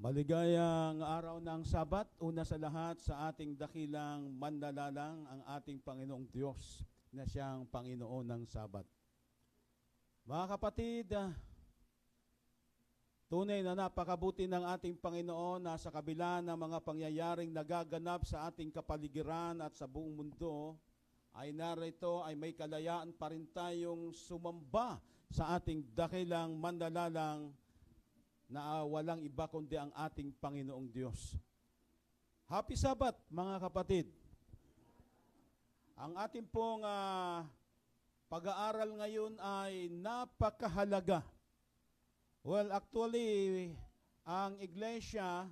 Maligayang araw ng Sabat. Una sa lahat sa ating dakilang manlalalang ang ating Panginoong Diyos na siyang Panginoon ng Sabat. Mga kapatid, tunay na napakabuti ng ating Panginoon na sa kabila ng mga pangyayaring nagaganap sa ating kapaligiran at sa buong mundo, ay narito ay may kalayaan pa rin tayong sumamba sa ating dakilang manlalalang na walang iba kundi ang ating Panginoong Diyos. Happy Sabat, mga kapatid. Ang ating pong pag-aaral ngayon ay napakahalaga. Well, actually, ang iglesia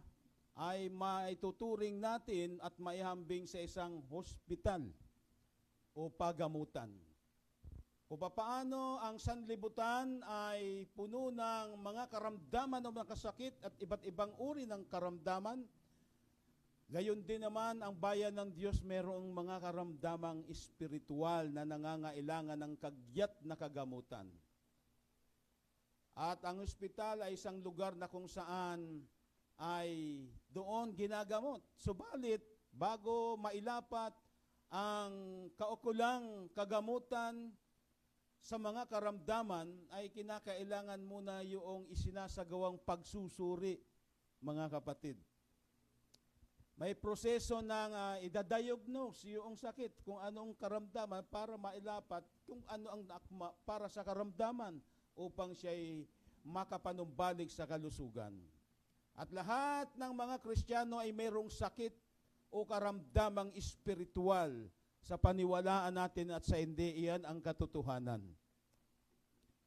ay maituturing natin at maihambing sa isang hospital o pagamutan. Kung paano ang sanlibutan ay puno ng mga karamdaman o mga kasakit at iba't ibang uri ng karamdaman, gayon din naman ang bayan ng Diyos mayroong mga karamdamang espiritual na nangangailangan ng kagyat na kagamutan. At ang ospital ay isang lugar na kung saan ay doon ginagamot. Subalit, bago mailapat ang kaukulang kagamutan sa mga karamdaman, ay kinakailangan muna yung isinasagawang pagsusuri, mga kapatid. May proseso ng idadiagnose yung sakit, kung anong karamdaman para mailapat kung ano ang akma para sa karamdaman upang siya'y makapanumbalik sa kalusugan. At lahat ng mga Kristiyano ay mayroong sakit o karamdamang espiritual. Sa paniwalaan natin at sa hindi, iyan ang katotohanan.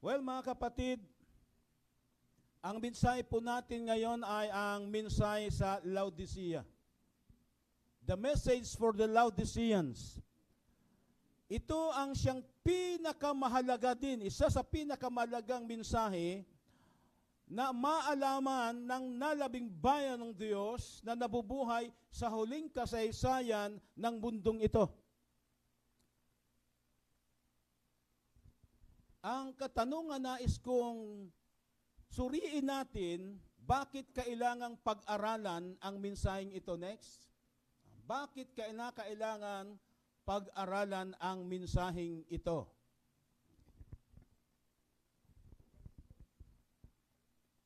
Well, mga kapatid, ang mensahe po natin ngayon ay ang mensahe sa Laodicea. The message for the Laodiceans. Ito ang siyang pinakamahalaga din, isa sa pinakamahalagang mensahe na maalaman ng nalabing bayan ng Diyos na nabubuhay sa huling kasaysayan ng mundong ito. Ang katanungan nais kong suriin natin, bakit kailangang pag-aralan ang mensaheng ito next? Bakit kailangan pag-aralan ang mensaheng ito?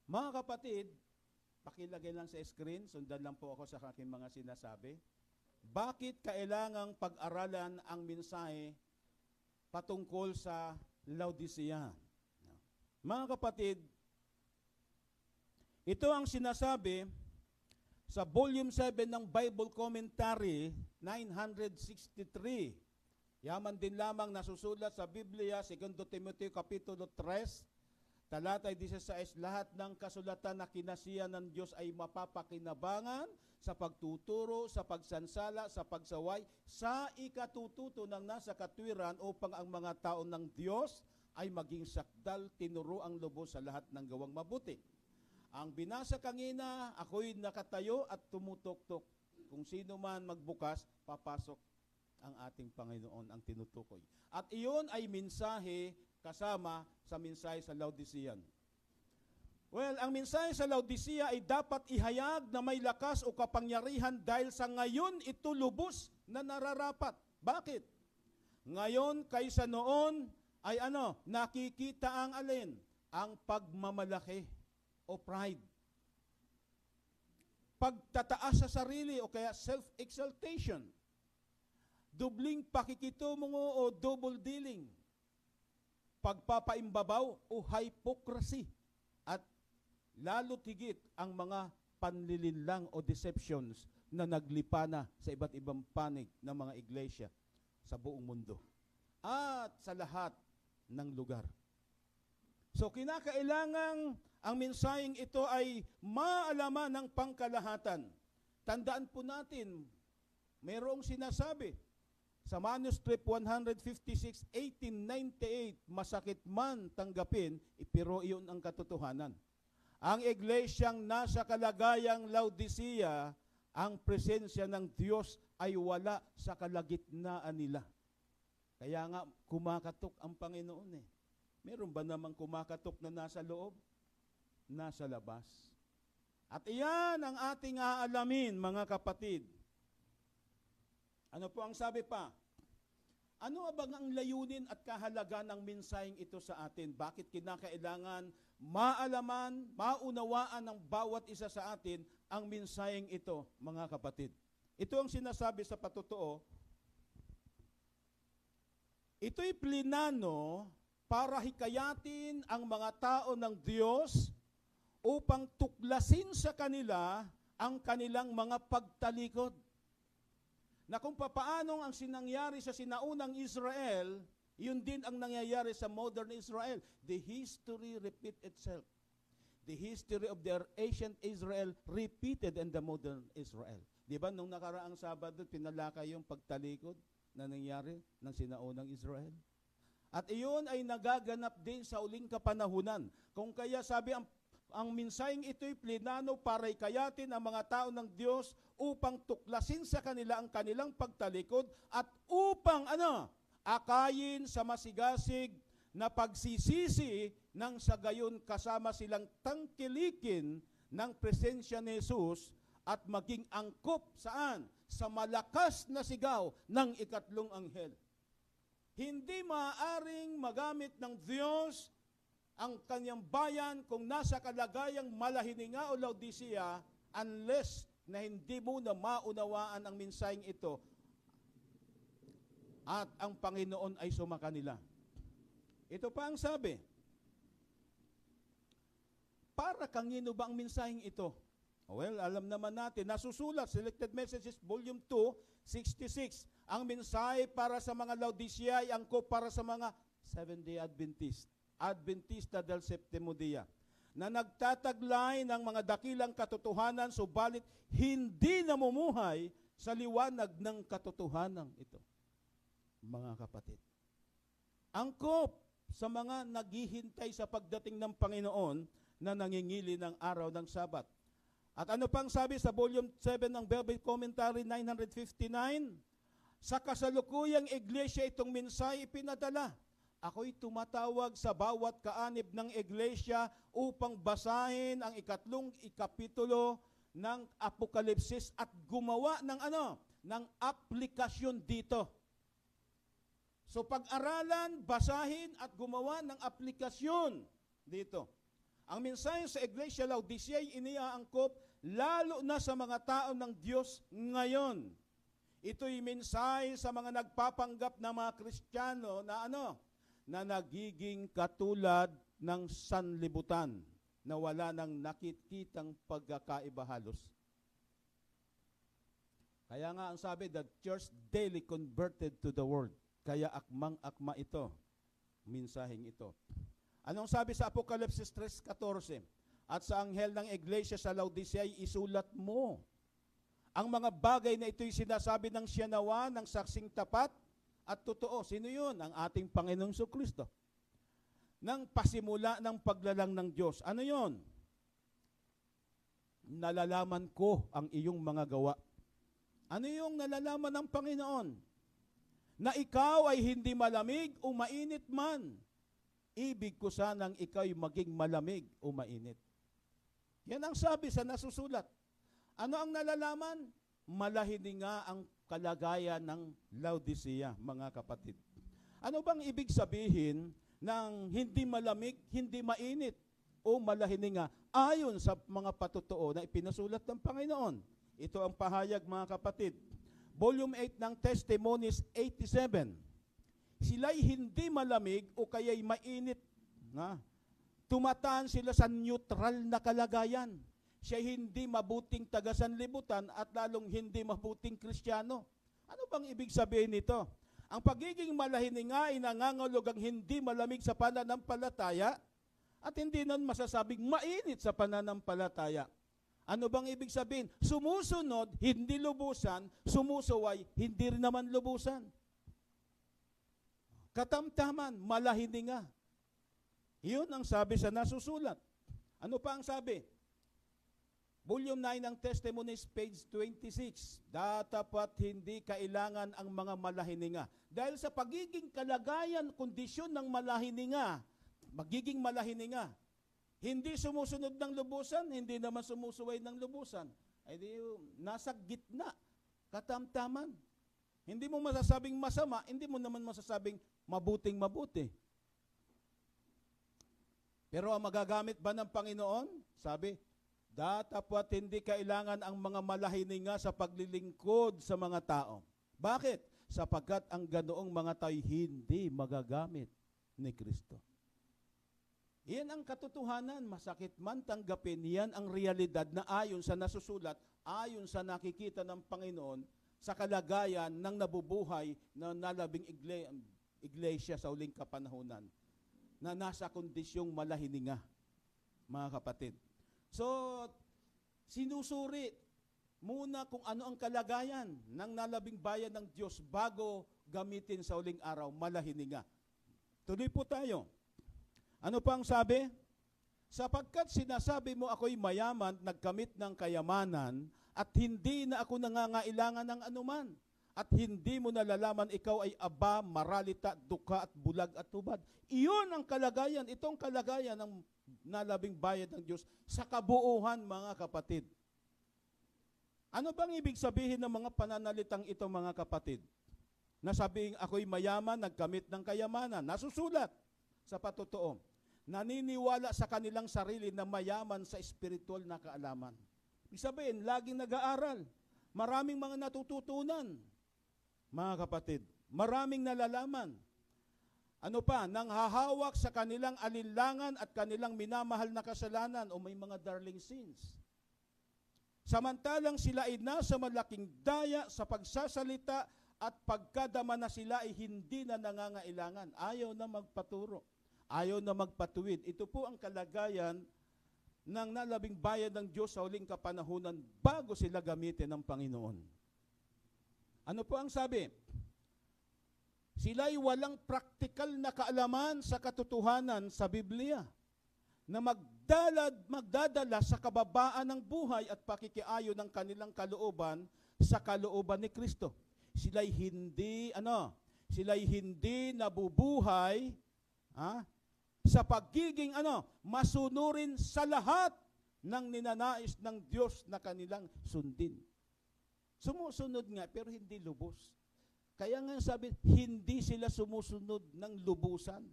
Mga kapatid, pakilagay lang sa screen, sundan lang po ako sa aking mga sinasabi. Bakit kailangang pag-aralan ang mensahe patungkol sa Laodicea? Mga kapatid, ito ang sinasabi sa Volume 7 ng Bible Commentary 963. Yaman din lamang nasusulat sa Biblia, 2 Timoteo Kapitulo 3, talatay 16, lahat ng kasulatan na kinasiya ng Diyos ay mapapakinabangan sa pagtuturo, sa pagsansala, sa pagsaway, sa ikatututo ng nasa katwiran upang ang mga tao ng Diyos ay maging sakdal, tinuro ang lubos sa lahat ng gawang mabuti. Ang binasa kanina, ako'y nakatayo at tumutok-tok. Kung sino man magbukas, papasok ang ating Panginoon ang tinutukoy. At iyon ay mensahe kasama sa mensahe sa Laodicean. Well, ang mensahe sa Laodicea ay dapat ihayag na may lakas o kapangyarihan dahil sa ngayon ito lubos na nararapat. Bakit? Ngayon kaysa noon ay nakikita ang alin? Ang pagmamalaki o pride. Pagtataas sa sarili o kaya self-exaltation. Dubling pakikitungo o double dealing. Pagpapaimbabaw o hypocrisy. At lalo't higit ang mga panlilinlang o deceptions na naglipana sa iba't ibang panig ng mga iglesia sa buong mundo. At sa lahat ng lugar. So kinakailangang ang mensaheng ito ay maalaman ng pangkalahatan. Tandaan po natin, mayroong sinasabi sa manuscript 156, 1898, masakit man tanggapin, pero iyon ang katotohanan. Ang iglesyang nasa kalagayang Laodicea, ang presensya ng Diyos ay wala sa kalagitnaan nila. Kaya nga, kumakatok ang Panginoon eh. Meron ba namang kumakatok na nasa loob? Nasa labas. At iyan ang ating aalamin, mga kapatid. Ano po ang sabi pa? Ano abang ang layunin at kahalagan ng mensaheng ito sa atin? Bakit kinakailangan maalaman, maunawaan ng bawat isa sa atin ang mensaheng ito, mga kapatid? Ito ang sinasabi sa patotoo. Ito'y plinano para hikayatin ang mga tao ng Diyos upang tuklasin sa kanila ang kanilang mga pagtalikod. Na kung papaanong ang sinangyari sa sinaunang Israel, yun din ang nangyayari sa modern Israel. The history repeat itself. The history of their ancient Israel repeated in the modern Israel. Di ba nung nakaraang Sabado, pinalakay yung pagtalikod na nangyari ng sinaunang Israel? At iyon ay nagaganap din sa uling kapanahunan. Kung kaya sabi ang mensaheng ito'y plinano para hikayatin ang mga tao ng Diyos upang tuklasin sa kanila ang kanilang pagtalikod at upang akayin sa masigasig na pagsisisi nang sa gayon kasama silang tangkilikin ng presensya ni Jesus at maging angkop saan? Sa malakas na sigaw ng ikatlong anghel. Hindi maaaring magamit ng Diyos ang kanyang bayan kung nasa kalagayang malahininga o Laodicea unless na hindi muna maunawaan ang mensaheng ito at ang Panginoon ay sumakanila. Ito pa ang sabi. Para kanino ba ang mensaheng ito? Well, alam naman natin, nasusulat, Selected Messages, Volume 2, 66. Ang mensahe para sa mga Laodicea ay angkop para sa mga Seventh-day Adventist. Adventista del Septimo Dia, na nagtataglay ng mga dakilang katotohanan subalit hindi namumuhay sa liwanag ng katotohanan ito. Mga kapatid, angkop sa mga naghihintay sa pagdating ng Panginoon na nangingili ng araw ng Sabat. At ano pang sabi sa Volume 7 ng Bible Commentary 959? Sa kasalukuyang iglesia itong mensahe ipinadala. Ako'y tumatawag sa bawat kaanib ng iglesia upang basahin ang ikatlong ikapitulo ng Apokalipsis at gumawa ng ng aplikasyon dito. So pag-aralan, basahin at gumawa ng aplikasyon dito. Ang mensahe sa Iglesia Laodicea ay iniaangkop lalo na sa mga tao ng Diyos ngayon. Ito'y mensahe sa mga nagpapanggap na mga Kristiyano na na nagiging katulad ng sanlibutan na wala nang nakikitang pagkakaiba halos. Kaya nga ang sabi, the church daily converted to the world. Kaya akmang-akma ito, mensaheng ito. Anong sabi sa Apokalipsis 3:14? At sa anghel ng iglesia sa Laodicea isulat mo ang mga bagay na ito'y sinasabi ng siyanawa ng saksing tapat at totoo. Sino yun? Ang ating Panginoong Jesucristo. Nang pasimula ng paglalang ng Diyos. Ano yun? Nalalaman ko ang iyong mga gawa. Ano yung nalalaman ng Panginoon? Na ikaw ay hindi malamig o mainit man. Ibig ko sanang ikaw'y maging malamig o mainit. Yan ang sabi sa nasusulat. Ano ang nalalaman? Malahininga ang kalagayan ng Laodicea, mga kapatid. Ano bang ibig sabihin ng hindi malamig, hindi mainit, o malahininga ayon sa mga patotoo na ipinasulat ng Panginoon? Ito ang pahayag, mga kapatid. Volume 8 ng Testimonies 87. Sila'y hindi malamig o kaya'y mainit. Tumataan sila sa neutral na kalagayan. Siya hindi mabuting taga-sanlibutan at lalong hindi mabuting Kristiyano. Ano bang ibig sabihin nito? Ang pagiging malahininga ay nangangahulugang hindi malamig sa pananampalataya at hindi nun masasabing mainit sa pananampalataya. Ano bang ibig sabihin? Sumusunod, hindi lubusan, sumusuway, hindi rin naman lubusan. Katamtaman, malahininga. Iyon ang sabi sa nasusulat. Ano pa ang sabi? Volume 9 ng Testimonies, page 26. Datapat hindi kailangan ang mga malahininga. Dahil sa pagiging kalagayan, kondisyon ng malahininga, magiging malahininga, Hindi sumusunod ng lubusan, hindi naman sumusuway ng lubusan. Ay di, nasa gitna, katamtaman. Hindi mo masasabing masama, hindi mo naman masasabing mabuting mabuti. Pero ang magagamit ba ng Panginoon? Sabi, datapwat hindi kailangan ang mga malahininga sa paglilingkod sa mga tao. Bakit? Sapagkat ang ganoong mga tayo hindi magagamit ni Kristo. Iyan ang katotohanan, masakit man tanggapin, yan ang realidad na ayon sa nasusulat, ayon sa nakikita ng Panginoon, sa kalagayan ng nabubuhay na nalabing iglesia sa uling kapanahunan, na nasa kondisyong malahininga, mga kapatid. So, sinusuri muna kung ano ang kalagayan ng nalabing bayan ng Diyos bago gamitin sa uling araw, malahininga. Tuloy po tayo. Ano pa ang sabi? Sapagkat sinasabi mo ako'y mayaman, nagkamit ng kayamanan, at hindi na ako nangangailangan ng anuman. At hindi mo nalalaman ikaw ay aba, maralita, duka at bulag at tubad. Iyon ang kalagayan, itong kalagayan ng nalabing bayan ng Diyos sa kabuuhan, mga kapatid. Ano bang ibig sabihin ng mga pananalitang ito, mga kapatid? Nasabing ako'y mayaman, nagkamit ng kayamanan. Nasusulat sa patotoo. Naniniwala sa kanilang sarili na mayaman sa espiritual na kaalaman. Ibig sabihin, laging nag-aaral. Maraming mga natututunan, mga kapatid. Maraming nalalaman. Ano pa? Nang hahawak sa kanilang alinlangan at kanilang minamahal na kasalanan o may mga darling sins. Samantalang sila ay nasa malaking daya sa pagsasalita at pagkadama na sila ay hindi na nangangailangan. Ayaw na magpaturo. Ayaw na magpatuwid. Ito po ang kalagayan ng nalabing bayan ng Diyos sa huling kapanahunan bago sila gamitin ng Panginoon. Ano po ang sabi? Sila'y walang praktikal na kaalaman sa katotohanan sa Biblia na magdadala sa kababaan ng buhay at pakikiayo ng kanilang kalooban sa kalooban ni Kristo. Sila'y hindi nabubuhay sa pagiging masunurin sa lahat ng ninanais ng Diyos na kanilang sundin. Sumusunod nga pero hindi lubos. Kaya nga sabi, hindi sila sumusunod ng lubusan.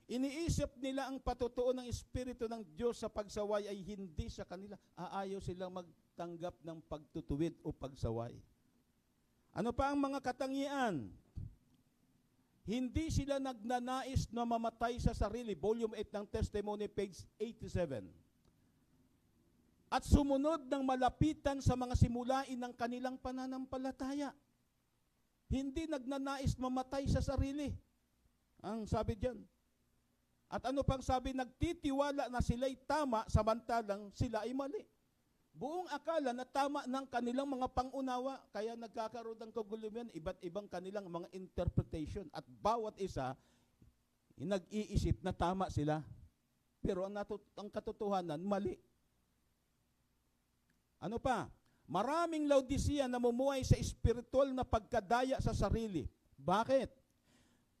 Iniisip nila ang patotoo ng Espiritu ng Diyos sa pagsaway ay hindi sa kanila. Aayaw silang magtanggap ng pagtutuwid o pagsaway. Ano pa ang mga katangian? Hindi sila nagnanais na mamatay sa sarili. Volume 8 ng Testimony, page 87. At sumunod ng malapitan sa mga simulain ng kanilang pananampalataya. Hindi nagnanais mamatay sa sarili. Ang sabi diyan. At ano pang sabi? Nagtitiwala na sila'y tama samantalang sila ay mali. Buong akala na tama ng kanilang mga pangunawa, kaya nagkakaroon ng kaguluhan, iba't ibang kanilang mga interpretation. At bawat isa, nag-iisip na tama sila. Pero ang katotohanan, mali. Ano pa? Maraming Laodicea na namumuhay sa espiritual na pagkadaya sa sarili. Bakit?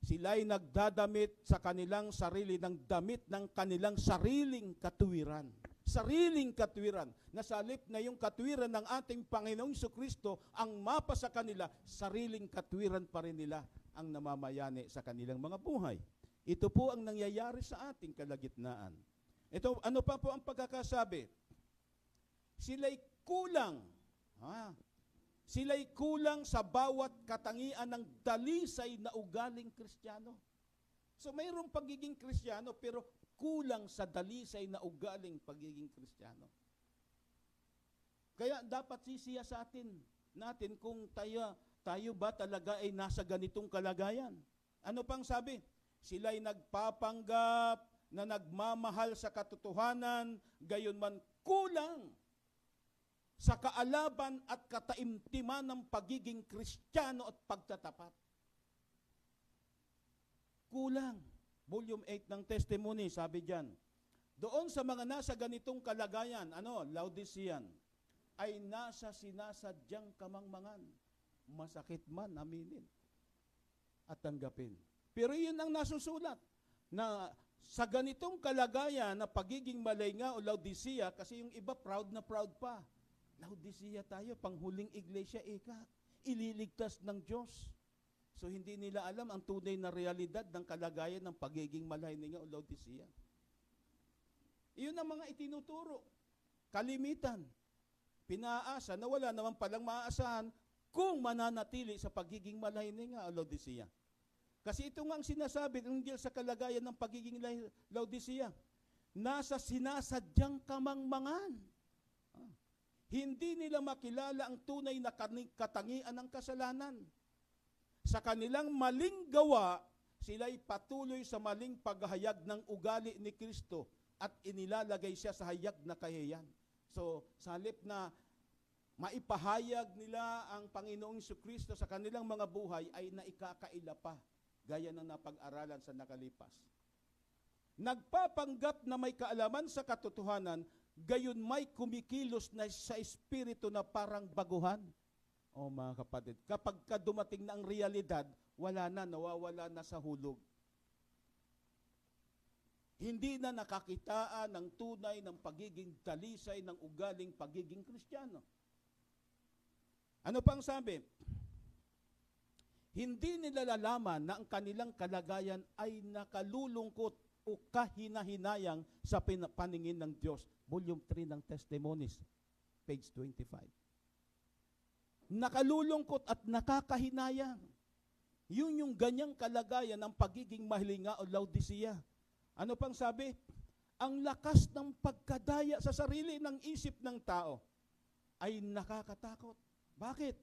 Sila'y nagdadamit sa kanilang sarili ng damit ng kanilang sariling katuwiran. Sariling katwiran. Nasalip na yung katwiran ng ating Panginoong Jesucristo ang mapa sa kanila, sariling katwiran pa rin nila ang namamayani sa kanilang mga buhay. Ito po ang nangyayari sa ating kalagitnaan. Ito, ano pa po ang pagkakasabi? Sila'y kulang. Sila'y kulang sa bawat katangian ng dalisay na ugaling Kristiyano. So mayroong pagiging Kristiyano pero kulang sa dalisay na ugaling pagiging Kristiyano. Kaya dapat sisiya sa natin kung tayo ba talaga ay nasa ganitong kalagayan. Ano pang sabi? Sila'y nagpapanggap na nagmamahal sa katotohanan, gayon man kulang sa kaalaban at kataimtiman ng pagiging Kristiyano at pagtatapat. Kulang. Volume 8 ng Testimony, sabi diyan. Doon sa mga nasa ganitong kalagayan, Laodicean, ay nasa sinasadyang kamangmangan. Masakit man, aminin. At tanggapin. Pero yun ang nasusulat, na Sa ganitong kalagayan na pagiging Malaynga o Laodicea, kasi yung iba proud na proud pa. Laodicea tayo, panghuling iglesia, ililigtas ng Diyos. So hindi nila alam ang tunay na realidad ng kalagayan ng pagiging Malaynga o Laodicea. Iyon ang mga itinuturo. Kalimitan. Pinaasa na wala naman palang maaasahan kung mananatili sa pagiging Malaynga o Laodicea. Kasi ito nga ang sinasabi ng Diyos sa kalagayan ng pagiging Laodicea. Nasa sinasadyang kamangmangan. Hindi nila makilala ang tunay na katangian ng kasalanan. Sa kanilang maling gawa, sila'y patuloy sa maling paghahayag ng ugali ni Kristo at inilalagay siya sa hayag na kahihiyan. So, sa halip na maipahayag nila ang Panginoong Kristo sa kanilang mga buhay, ay naikakaila pa, gaya ng napag-aralan sa nakalipas. Nagpapanggap na may kaalaman sa katotohanan, gayon may kumikilos na sa espiritu na parang baguhan. O mga kapatid, kapag dumating na ang realidad, wala na, nawawala na sa hulog. Hindi na nakakitaan ng tunay ng pagiging dalisay ng ugaling pagiging Kristiyano. Ano pang sabi? Hindi nila lalaman na ang kanilang kalagayan ay nakalulungkot o kahinahinayang sa paningin ng Diyos. Volume 3 ng Testimonies, page 25. Nakalulungkot at nakakahinayang. Yun yung ganyang kalagayan ng pagiging Malaynga o Laodicea. Ano pang sabi? Ang lakas ng pagkadaya sa sarili ng isip ng tao ay nakakatakot. Bakit?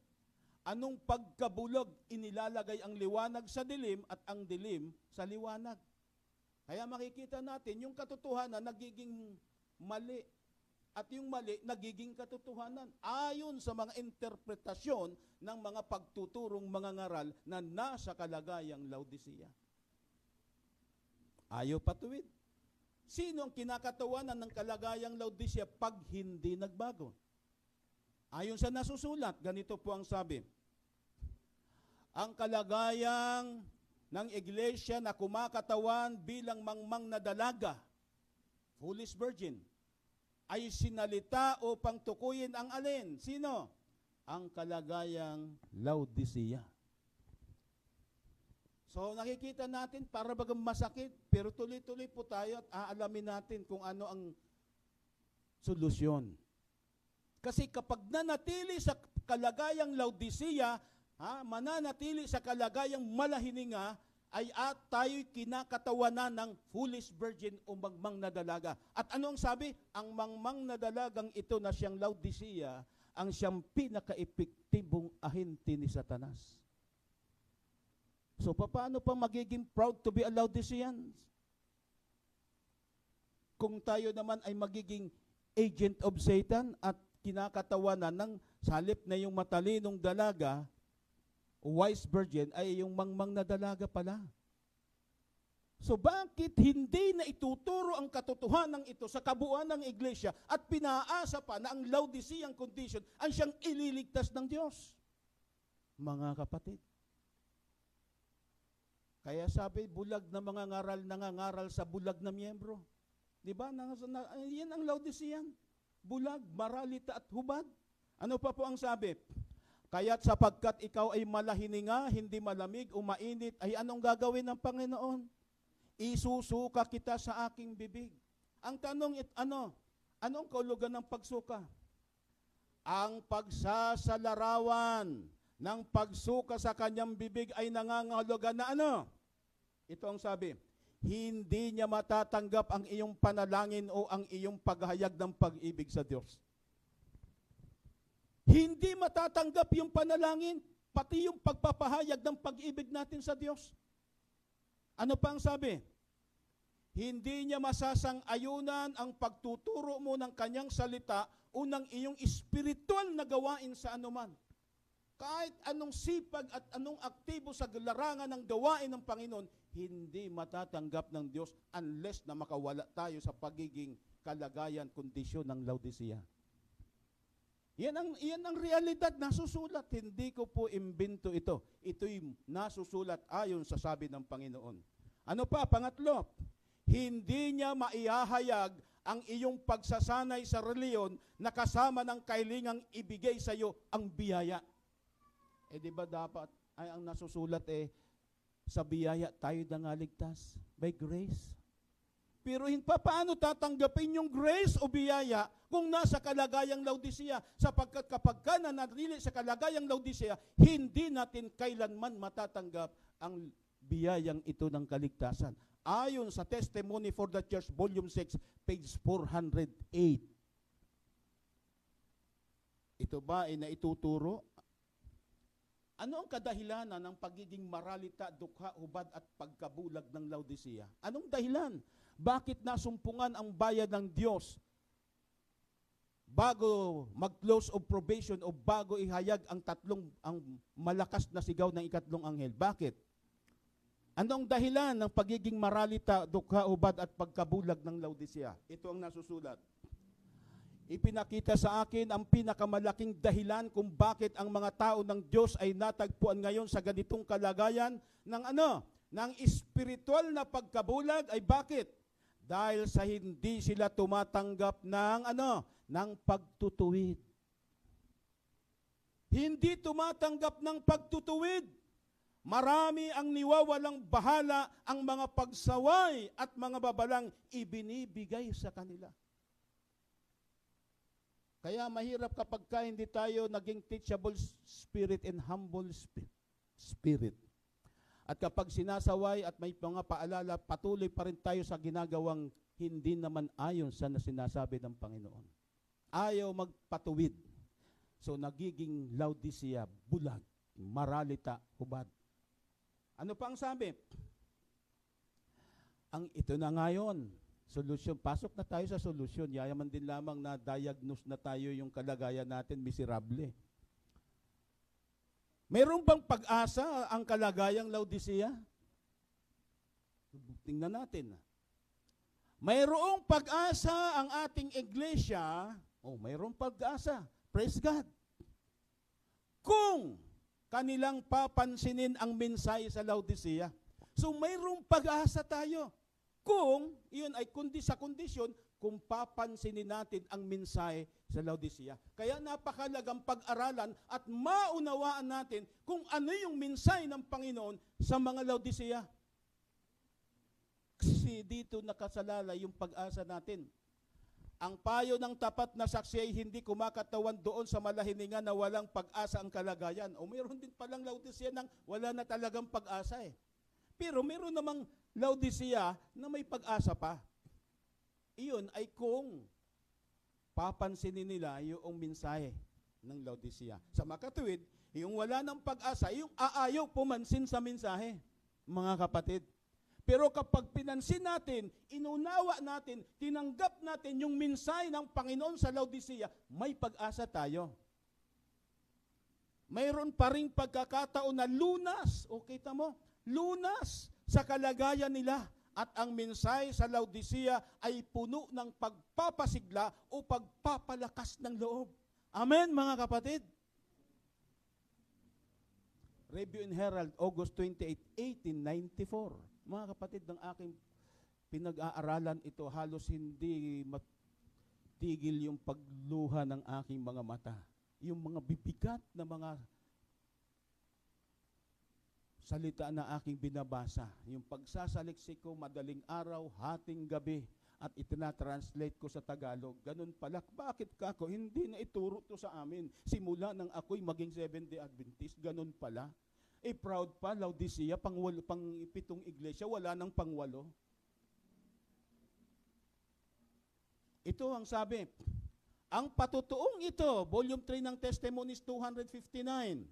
Anong pagkabulog inilalagay ang liwanag sa dilim at ang dilim sa liwanag? Kaya makikita natin yung katotohanan nagiging mali at yung mali nagiging katotohanan ayon sa mga interpretasyon ng mga pagtuturong mga ngaral na nasa kalagayang Laodicea. Ayaw patuwid. Sino ang kinakatawanan ng kalagayang Laodicea pag hindi nagbago? Ayon sa nasusulat, ganito po ang sabi. Ang kalagayang ng iglesia na kumakatawan bilang mangmang na dalaga, foolish virgin, ay sinalita upang tukuyin ang alin? Sino? Ang kalagayang Laodicea. So nakikita natin, para bagang masakit, pero tuloy-tuloy po tayo at aalamin natin kung ano ang solusyon. Kasi kapag nanatili sa kalagayang Laodicea, mananatili sa kalagayang malahininga, ay tayo'y kinakatawanan ng foolish virgin o mangmang na dalaga. At ano ang sabi? Ang mangmang na dalagang ito na siyang Laodicea, ang siyang pinaka-epektibong ahente ni Satanas. So, paano pa magiging proud to be a Laodicean? Kung tayo naman ay magiging agent of Satan at kinakatawanan ng salip na yung matalinong dalaga, wise virgin, ay yung mangmang na dalaga pala. So bakit hindi na ituturo ang katotohanan ito sa kabuuan ng iglesia at pinaasa pa na ang Laodicean condition ang siyang ililigtas ng Diyos? Mga kapatid. Kaya sabi, bulag na mga ngaral nangangaral sa bulag na miyembro. Diba? Yan ang Laodicean. Bulag, maralita at hubad. Ano pa po ang sabi? Kaya't sapagkat ikaw ay malahininga, hindi malamig o mainit, ay anong gagawin ng Panginoon? Isusuka kita sa aking bibig. Ang tanong, anong kaulugan ng pagsuka? Ang pagsasalarawan ng pagsuka sa kanyang bibig ay nangangahulugan na ano? Ito ang sabi, hindi niya matatanggap ang iyong panalangin o ang iyong paghayag ng pag-ibig sa Diyos. Hindi matatanggap yung panalangin, pati yung pagpapahayag ng pag-ibig natin sa Diyos. Ano pa ang sabi? Hindi niya masasang-ayunan ang pagtuturo mo ng kanyang salita o ng iyong espiritual na gawain sa anuman. Kahit anong sipag at anong aktibo sa larangan ng gawain ng Panginoon, hindi matatanggap ng Diyos unless na makawala tayo sa pagiging kalagayan, kondisyon ng Laodicea. Yan ang realidad, nasusulat. Hindi ko po imbento ito. Ito'y nasusulat ayon sa sabi ng Panginoon. Ano pa? Pangatlo, hindi niya maihahayag ang iyong pagsasanay sa reliyon na kasama ng kailingang ibigay sa iyo ang biyaya. Di ba dapat ay ang nasusulat sa biyaya tayo nangaligtas by grace? Pero paano tatanggapin yung grace o biyaya kung nasa kalagayang Laodicea? Sapagkat kapag ka nanatili sa kalagayang Laodicea, hindi natin kailanman matatanggap ang biyayang ito ng kaligtasan. Ayon sa Testimony for the Church, Volume 6, page 408. Ito ba ay naituturo? Ano ang kadahilanan ng pagiging maralita, dukha, hubad at pagkabulag ng Laodicea? Anong dahilan? Bakit nasumpungan ang bayan ng Diyos bago mag-close of probation o bago ihayag ang malakas na sigaw ng ikatlong anghel? Bakit? Anong dahilan ng pagiging maralita, dukha, hubad at pagkabulag ng Laodicea? Ito ang nasusulat. Ipinakita sa akin ang pinakamalaking dahilan kung bakit ang mga tao ng Diyos ay natagpuan ngayon sa ganitong kalagayan ng espiritual na pagkabulag ay bakit? Dahil sa hindi sila tumatanggap ng pagtutuwid. Hindi tumatanggap ng pagtutuwid. Marami ang niwawalang bahala, ang mga pagsaway at mga babalang ibinibigay sa kanila. Kaya mahirap kapag hindi tayo naging teachable spirit and humble spirit. At kapag sinasaway at may mga paalala, patuloy pa rin tayo sa ginagawang hindi naman ayon sa sinasabi ng Panginoon. Ayaw magpatuwid. So nagiging Laodicea, bulag, maralita, hubad. Ano pa ang sabi? Ito na ngayon. Solusyon. Pasok na tayo sa solusyon. Yayaman din lamang na diagnose na tayo yung kalagayan natin, miserable. Mayroon bang pag-asa ang kalagayang Laodicea? Tingnan natin. Mayroong pag-asa ang ating iglesia. Mayroong pag-asa. Praise God. Kung kanilang papansinin ang mensahe sa Laodicea. So mayroong pag-asa tayo. Kung iyon ay sa kondisyon kung papansinin natin ang mensahe sa Laodicea. Kaya napakalagang pag-aralan at maunawaan natin kung ano yung mensahe ng Panginoon sa mga Laodicea. Kasi dito nakasalala yung pag-asa natin. Ang payo ng tapat na saksi ay hindi kumakatawan doon sa malahiningan na walang pag-asa ang kalagayan. Mayroon din palang Laodicea nang wala na talagang pag-asa Pero meron namang Laodicea na may pag-asa pa. Iyon ay kung papansinin nila yung mensahe ng Laodicea. Sa makatuwid, yung wala ng pag-asa, yung aayaw pumansin sa mensahe, mga kapatid. Pero kapag pinansin natin, inunawa natin, tinanggap natin yung mensahe ng Panginoon sa Laodicea, may pag-asa tayo. Mayroon pa ring pagkakataon na lunas. O kita mo, lunas sa kalagayan nila at ang mensahe sa Laodicea ay puno ng pagpapasigla o pagpapalakas ng loob. Amen, mga kapatid? Review and Herald, August 28, 1894. Mga kapatid, ng aking pinag-aaralan ito, halos hindi matigil yung pagluha ng aking mga mata. Yung mga bibigat na mga salita na aking binabasa, yung pagsasaliksik ko madaling araw, hating gabi, at itinatranslate ko sa Tagalog. Ganun pala, bakit ka ako? Hindi na ituro to sa amin. Simula nang ako'y maging Seventh-day Adventist, ganun pala. Proud pa, Laodicea, pang 7 iglesia, wala nang pang 8. Ito ang sabi, ang patutuong ito, volume 3 ng Testimonies 259,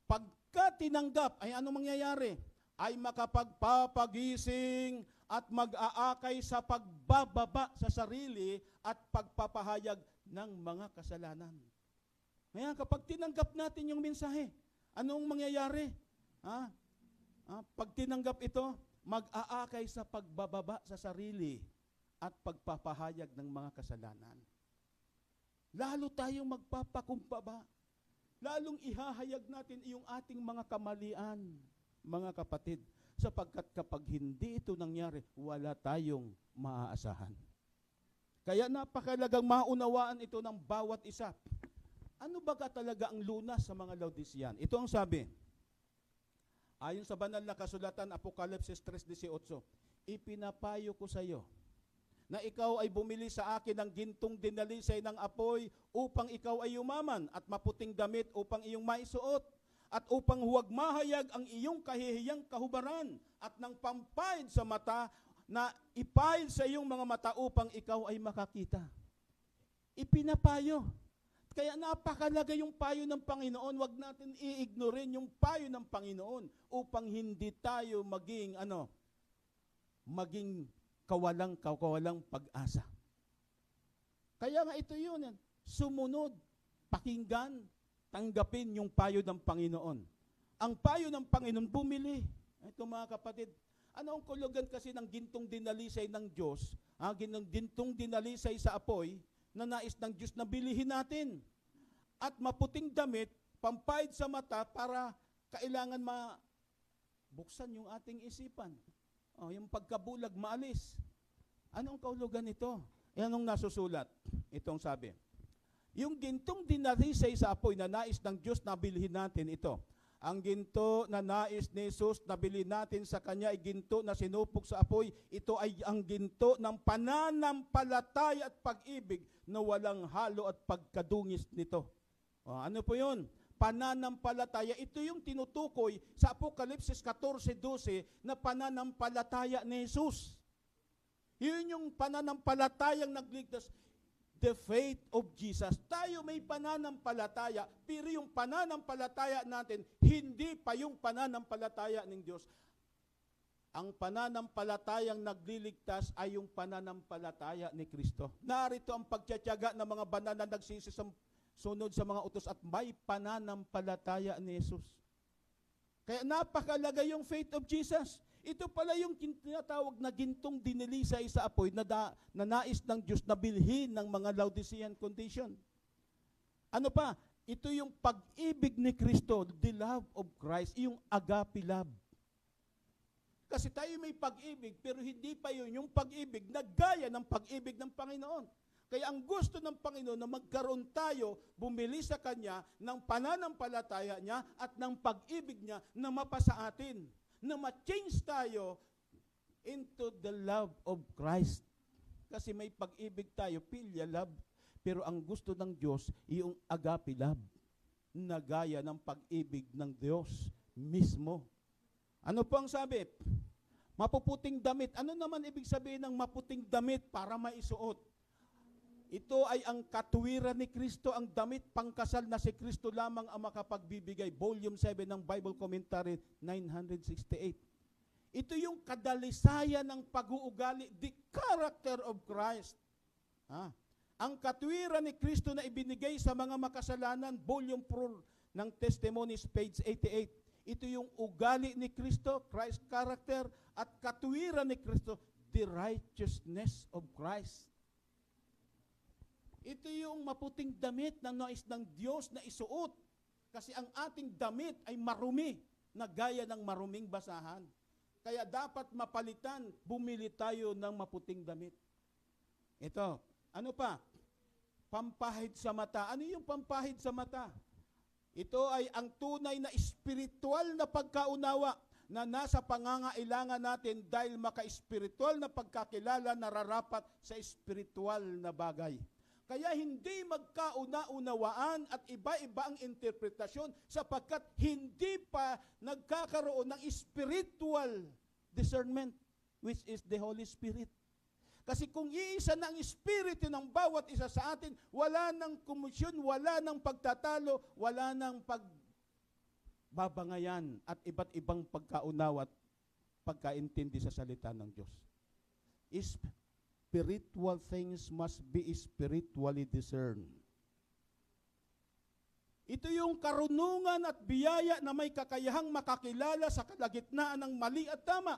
pagka tinanggap, ay ano mangyayari? Ay makapagpapagising at mag-aakay sa pagbababa sa sarili at pagpapahayag ng mga kasalanan. Ngayon, kapag tinanggap natin yung mensahe, anong mangyayari? Pag tinanggap ito, mag-aakay sa pagbababa sa sarili at pagpapahayag ng mga kasalanan. Lalo tayong magpapakumbaba. Lalong ihahayag natin yung ating mga kamalian, mga kapatid. sapagkat kapag hindi ito nangyari, wala tayong maaasahan. Kaya napakalagang maunawaan ito ng bawat isa. Ano ba talaga ang lunas sa mga Laodicean? Ito ang sabi. Ayon sa banal na kasulatan, Apokalipsis 3:18, ipinapayo ko sa iyo na ikaw ay bumili sa akin ng gintong dinalisay ng apoy upang ikaw ay yumaman at maputing damit upang iyong maisuot at upang huwag mahayag ang iyong kahihiyang kahubaran at ng pampahid sa mata na ipahid sa iyong mga mata upang ikaw ay makakita. Ipinapayo. Kaya napakalaga yung payo ng Panginoon. Huwag natin i-ignorin yung payo ng Panginoon upang hindi tayo maging kawalang pag-asa. Kaya nga ito yun. Sumunod, pakinggan, tanggapin yung payo ng Panginoon. Ang payo ng Panginoon, bumili. Ito mga kapatid, ano ang kulugan kasi ng gintong dinalisay ng Diyos? Gintong dinalisay sa apoy, na nais ng Diyos na bilihin natin. At maputing damit, pampahid sa mata para kailangan mabuksan yung ating isipan. Yung pagkabulag, maalis. Anong kahulugan nito? Anong nasusulat? Itong sabi. Yung gintong dinalisay sa apoy na nais ng Diyos na bilhin natin ito. Ang ginto na nais ni Jesus na bilhin natin sa Kanya ay ginto na sinupok sa apoy. Ito ay ang ginto ng pananampalataya at pag-ibig na walang halo at pagkadungis nito. Ano po yun? Pananampalataya. Ito yung tinutukoy sa Apokalipsis 14:12 na pananampalataya ni Jesus. Yun yung pananampalatayang nagligtas. The faith of Jesus. Tayo may pananampalataya, pero yung pananampalataya natin, hindi pa yung pananampalataya ng Diyos. Ang pananampalatayang nagliligtas ay yung pananampalataya ni Kristo. Narito ang pagtiyatiyaga ng mga banal na sunod sa mga utos at may pananampalataya ni Jesus. Kaya napakalaga yung faith of Jesus. Ito pala yung tinatawag na gintong dinilisay sa apoy na nais ng Diyos na bilhin ng mga Laodicean condition. Ano pa? Ito yung pag-ibig ni Kristo, the love of Christ, yung agape love. Kasi tayo may pag-ibig, pero hindi pa yun yung pag-ibig na gaya ng pag-ibig ng Panginoon. Kaya ang gusto ng Panginoon na magkaroon tayo, bumili sa Kanya ng pananampalataya niya at ng pag-ibig niya na mapasa atin. Na ma-change tayo into the love of Christ. Kasi may pag-ibig tayo, philia love. Pero ang gusto ng Diyos, yung agape love, na gaya ng pag-ibig ng Diyos mismo. Ano po ang sabi? Mapuputing damit. Ano naman ibig sabihin ng maputing damit para maisuot? Ito ay ang katuwiran ni Kristo, ang damit pangkasal na si Kristo lamang ang makapagbibigay. Volume 7 ng Bible Commentary, 968. Ito yung kadalisayan ng pag-uugali, the character of Christ. Ang katuwiran ni Kristo na ibinigay sa mga makasalanan, Volume 4 ng Testimonies, page 88. Ito yung ugali ni Kristo, Christ character, at katuwiran ni Kristo, the righteousness of Christ. Ito yung maputing damit na nais ng Diyos na isuot. Kasi ang ating damit ay marumi, na gaya ng maruming basahan. Kaya dapat mapalitan, bumili tayo ng maputing damit. Ito, ano pa? Pampahid sa mata. Ano yung pampahid sa mata? Ito ay ang tunay na espiritual na pagkaunawa na nasa pangangailangan natin dahil maka-espiritual na pagkakilala nararapat sa espiritual na bagay. Kaya hindi magkauna-unawaan at iba-iba ang interpretasyon sapagkat hindi pa nagkakaroon ng spiritual discernment, which is the Holy Spirit. Kasi kung iisa na ang Espiritu ng bawat isa sa atin, wala nang komisyon, wala nang pagtatalo, wala nang pagbabangayan at iba't ibang pagkaunawa at pagkaintindi sa salita ng Diyos. Spiritual things must be spiritually discerned. Ito yung karunungan at biyaya na may kakayahang makakilala sa kalagitnaan ng mali at tama.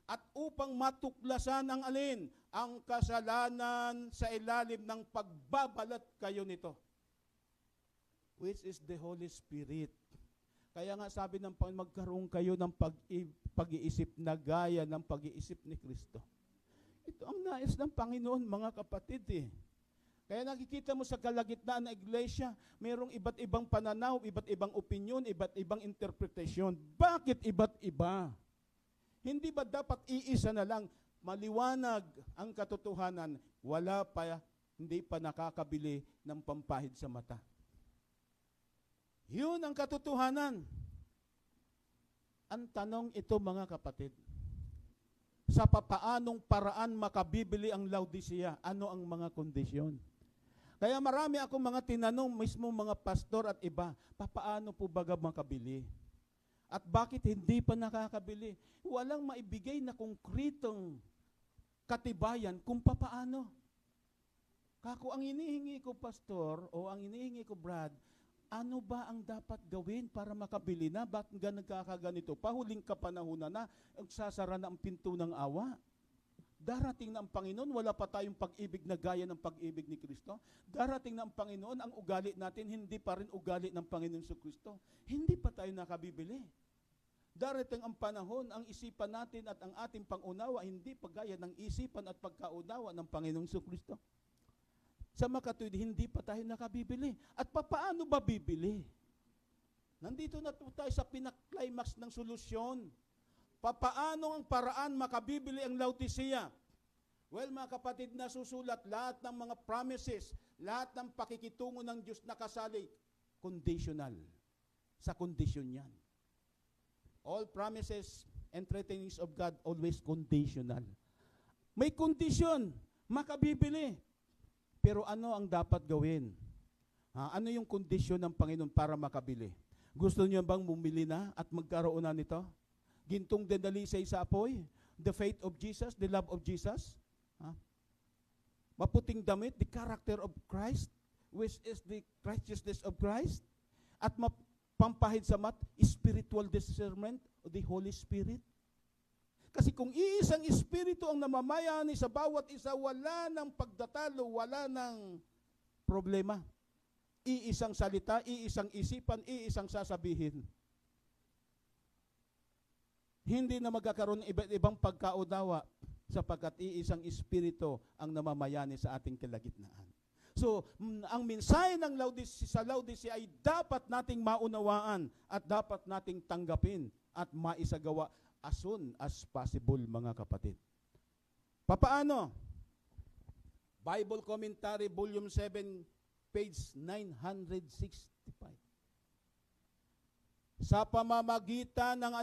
At upang matuklasan ang alin, ang kasalanan sa ilalim ng pagbabalat kayo nito, which is the Holy Spirit. Kaya nga sabi ng Panginoon, magkaroon kayo ng pag-iisip na gaya ng pag-iisip ni Kristo. Ito ang nais ng Panginoon, mga kapatid eh. Kaya nakikita mo sa kalagitnaan ng iglesia, mayroong iba't ibang pananaw, iba't ibang opinion, iba't ibang interpretasyon. Bakit iba't iba? Hindi ba dapat iisa na lang, maliwanag ang katotohanan, hindi pa nakakabili ng pampahid sa mata? Yun ang katotohanan. Ang tanong ito, mga kapatid, sa papaanong paraan makabibili ang Laodicea? Ano ang mga kondisyon? Kaya marami akong mga tinanong, mismo mga pastor at iba, papaano po baga makabili? At bakit hindi pa nakakabili? Walang maibigay na konkretong katibayan kung papaano. Kako ang hinihingi ko, pastor, o ang hinihingi ko, Brad, ano ba ang dapat gawin para makabili na? Bakit nagkakaganito? Pahuling kapanahunan na, sasara na ang pinto ng awa. Darating na ang Panginoon, wala pa tayong pag-ibig na gaya ng pag-ibig ni Kristo. Darating na ang Panginoon, ang ugali natin, hindi pa rin ugali ng Panginoon sa Kristo. Hindi pa tayo nakabibili. Darating ang panahon, ang isipan natin at ang ating pangunawa, hindi pa gaya ng isipan at pagkaunawa ng Panginoon sa Kristo. Sa makatuwid, hindi pa tayo nakabibili. At papaano ba bibili? Nandito na tayo sa pinaka-climax ng solusyon. Papaano ang paraan makabibili ang Laodicea? Well, mga kapatid, nasusulat lahat ng mga promises, lahat ng pakikitungo ng Diyos nakasali, conditional. Sa kondisyon yan. All promises and threatenings of God always conditional. May kondisyon, makabibili. Pero ano ang dapat gawin? Ano yung kondisyon ng Panginoon para makabili? Gusto niyo bang bumili na at magkaroon na nito? Gintong dinalisay sa apoy? The faith of Jesus, the love of Jesus? Maputing damit, the character of Christ, which is the righteousness of Christ? At pampahid sa mat, spiritual discernment of the Holy Spirit? Kasi kung iisang espiritu ang namamayani sa bawat isa, wala ng pagdatalo, wala ng problema. Iisang salita, iisang isipan, iisang sasabihin. Hindi na magkakaroon ng iba't ibang pagkaunawa sapagkat iisang espiritu ang namamayani sa ating kalagitnaan. So, ang mensahe ng sa Laodicea ay dapat nating maunawaan at dapat nating tanggapin at maisagawa as soon as possible, mga kapatid. Papaano? Bible Commentary, Volume 7, page 965. Sa pamamagitan ng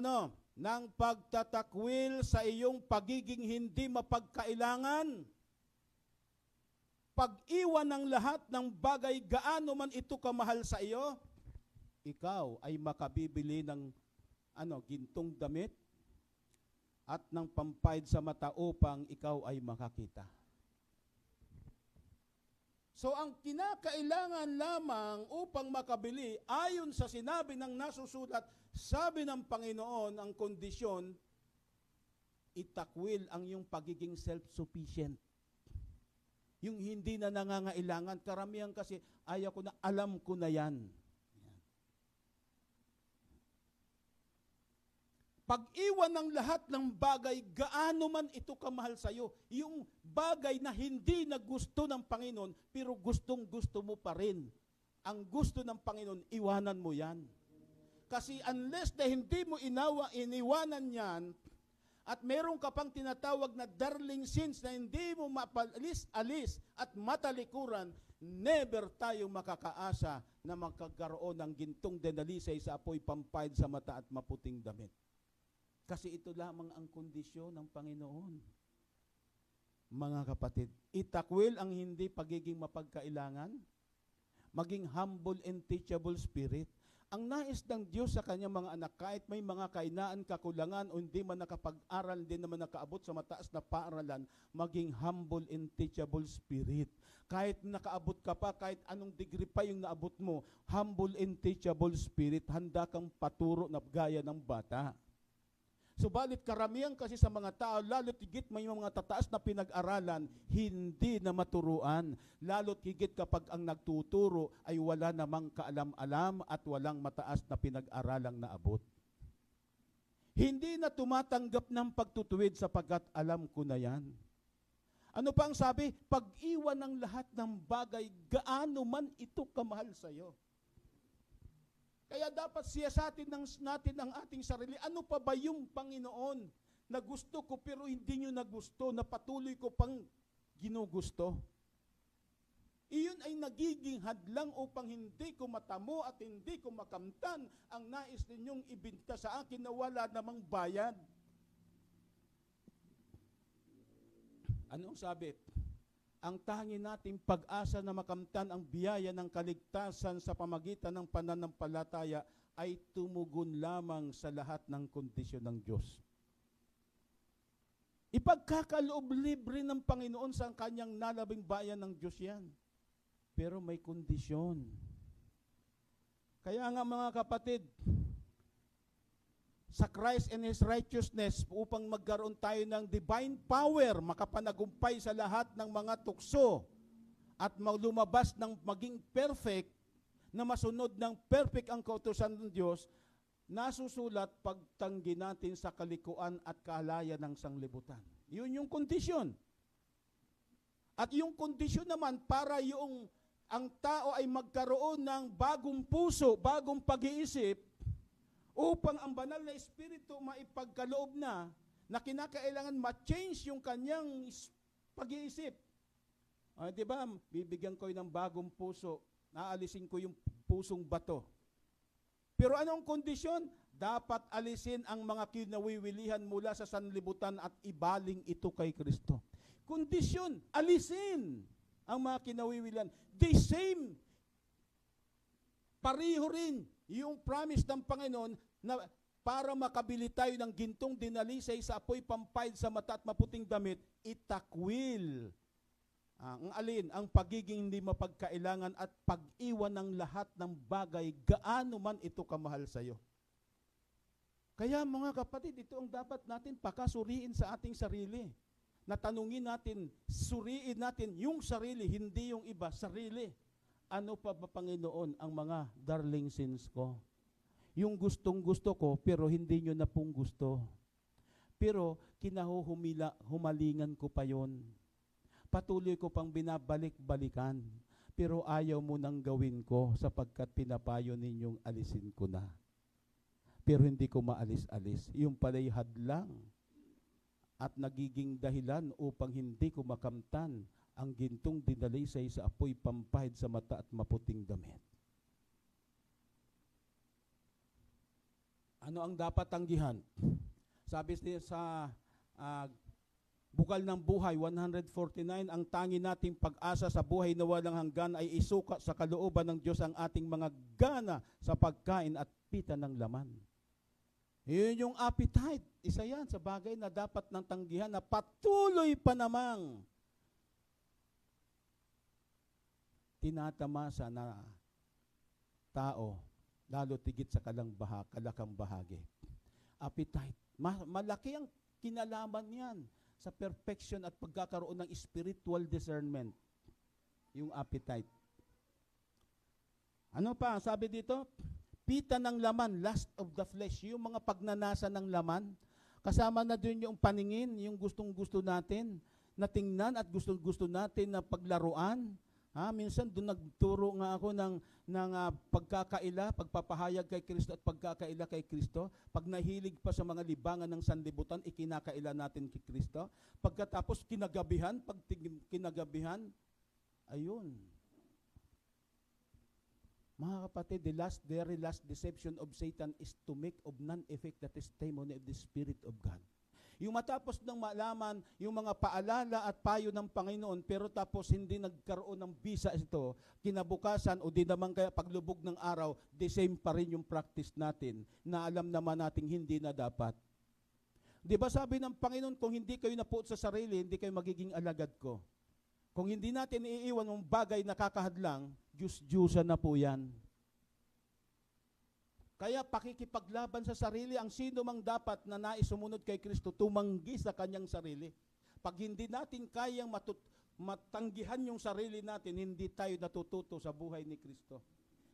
ng pagtatakwil sa iyong pagiging hindi mapagkailangan, pag-iwan ng lahat ng bagay gaano man ito kamahal sa iyo, ikaw ay makabibili ng gintong damit at ng pampahid sa mata upang ikaw ay makakita. So ang kinakailangan lamang upang makabili, ayon sa sinabi ng nasusulat, sabi ng Panginoon, ang kondisyon, itakwil ang iyong pagiging self-sufficient. Yung hindi na nangangailangan, karamihan kasi, ayaw ko na, alam ko na yan. Pag-iwan ng lahat ng bagay, gaano man ito kamahal sa iyo, yung bagay na hindi na gusto ng Panginoon, pero gustong-gusto mo pa rin. Ang gusto ng Panginoon, iwanan mo yan. Kasi unless na hindi mo iniwanan yan, at meron ka pang tinatawag na darling sins na hindi mo mapalis-alis at matalikuran, never tayo makakaasa na magkakaroon ng gintong denalisay sa apoy, pampahid sa mata at maputing damit. Kasi ito lamang ang kondisyon ng Panginoon. Mga kapatid, itakwil ang hindi pagiging mapagkailangan, maging humble and teachable spirit. Ang nais ng Diyos sa kanyang mga anak, kahit may mga kainaan, kakulangan, o hindi man nakapag-aral, hindi naman nakaabot sa mataas na paaralan, maging humble and teachable spirit. Kahit nakaabot ka pa, kahit anong degree pa yung naabot mo, humble and teachable spirit, handa kang paturo na gaya ng bata. Subalit karamihan kasi sa mga tao, lalo't higit may mga tataas na pinag-aralan, hindi na maturuan. Lalo't higit kapag ang nagtuturo ay wala namang kaalam-alam at walang mataas na pinag-aralang naabot. Hindi na tumatanggap ng pagtutuwid sapagkat alam ko na yan. Ano pa ang sabi? Pag-iwan ng lahat ng bagay, gaano man ito kamahal sa iyo. Kaya dapat siyasatin natin ang ating sarili. Ano pa ba yung Panginoon na gusto ko pero hindi nyo nagusto, na patuloy ko pang ginugusto? Iyon ay nagiging hadlang upang hindi ko matamo at hindi ko makamtan ang nais ninyong ibinta sa akin na wala namang bayad. Ano ang sabi? Ang tangi nating pag-asa na makamtan ang biyaya ng kaligtasan sa pamagitan ng pananampalataya ay tumugon lamang sa lahat ng kondisyon ng Diyos. Ipagkakaloob libre ng Panginoon sa kanyang nalabing bayan ng Diyos yan. Pero may kondisyon. Kaya nga mga kapatid, sa Christ and His righteousness upang magkaroon tayo ng divine power, makapanagumpay sa lahat ng mga tukso at lumabas ng maging perfect, na masunod ng perfect ang kautusan ng Diyos, nasusulat pagtanggi natin sa kalikuan at kahalaya ng sanglibutan. Yun yung kondisyon. At yung kondisyon naman para ang tao ay magkaroon ng bagong puso, bagong pag-iisip, upang ang banal na espiritu maipagkaloob na kinakailangan ma-change yung kanyang pag-iisip. Di ba? Bibigyan ko ng bagong puso, naalisin ko yung pusong bato. Pero anong kondisyon? Dapat alisin ang mga kinawiwilihan mula sa sanlibutan at ibaling ito kay Kristo. Kondisyon, alisin ang mga kinawiwilihan. The same, pareho rin yung promise ng Panginoon na para makabili tayo ng gintong dinalisay sa apoy pampayad sa mata at maputing damit, itakwil. Ang alin? Ang pagiging hindi mapagkailangan at pag-iwan ng lahat ng bagay, gaano man ito kamahal sa iyo. Kaya mga kapatid, ito ang dapat natin pakasuriin sa ating sarili. Natanungin natin, suriin natin yung sarili, hindi yung iba, sarili. Ano pa ba, Panginoon, ang mga darling sins ko? Yung gustong-gusto ko, pero hindi nyo na pong gusto. Pero kinahuhumalingan ko pa yon. Patuloy ko pang binabalik-balikan. Pero ayaw mo nang gawin ko sapagkat pinapayo ninyong alisin ko na. Pero hindi ko maalis-alis. Yung pala'y hadlang at nagiging dahilan upang hindi ko makamtan ang gintong dinalisay sa apoy pampahid sa mata at maputing damit. Ano ang dapat tanggihan? Sabi sa Bukal ng Buhay 149, ang tangi nating pag-asa sa buhay na walang hanggan ay isuka sa kalooban ng Diyos ang ating mga gana sa pagkain at pita ng laman. Yun yung appetite. Isa yan sa bagay na dapat nang tanggihan na patuloy pa namang tinatamasa na tao, lalo tigit sa kalakang bahagi. Appetite. Malaki ang kinalaman yan sa perfection at pagkakaroon ng spiritual discernment. Yung appetite. Ano pa? Sabi dito, pita ng laman, lust of the flesh. Yung mga pagnanasa ng laman, kasama na din yung paningin, yung gustong-gusto natin, na tingnan at gustong-gusto natin na paglaruan. Minsan doon nagturo nga ako ng pagkakaila, pagpapahayag kay Kristo at pagkakaila kay Kristo. Pag nahilig pa sa mga libangan ng sanlibutan, ikinakaila natin kay Kristo. Pagkatapos kinagabihan, ayun. Mga kapatid, the very last deception of Satan is to make of none effect the testimony of the Spirit of God. Yung matapos ng malaman yung mga paalala at payo ng Panginoon, pero tapos hindi nagkaroon ng bisa ito, kinabukasan o di naman kaya paglubog ng araw, the same pa rin yung practice natin na alam naman nating hindi na dapat. Di ba sabi ng Panginoon, kung hindi kayo napuot sa sarili, hindi kayo magiging alagad ko. Kung hindi natin iiwan ng bagay na kakahadlang, Diyos-Diyusan na po yan. Kaya pakikipaglaban sa sarili, ang sino mang dapat na nais sumunod kay Kristo, tumanggi sa kanyang sarili. Pag hindi natin kayang matanggihan yung sarili natin, hindi tayo natututo sa buhay ni Kristo.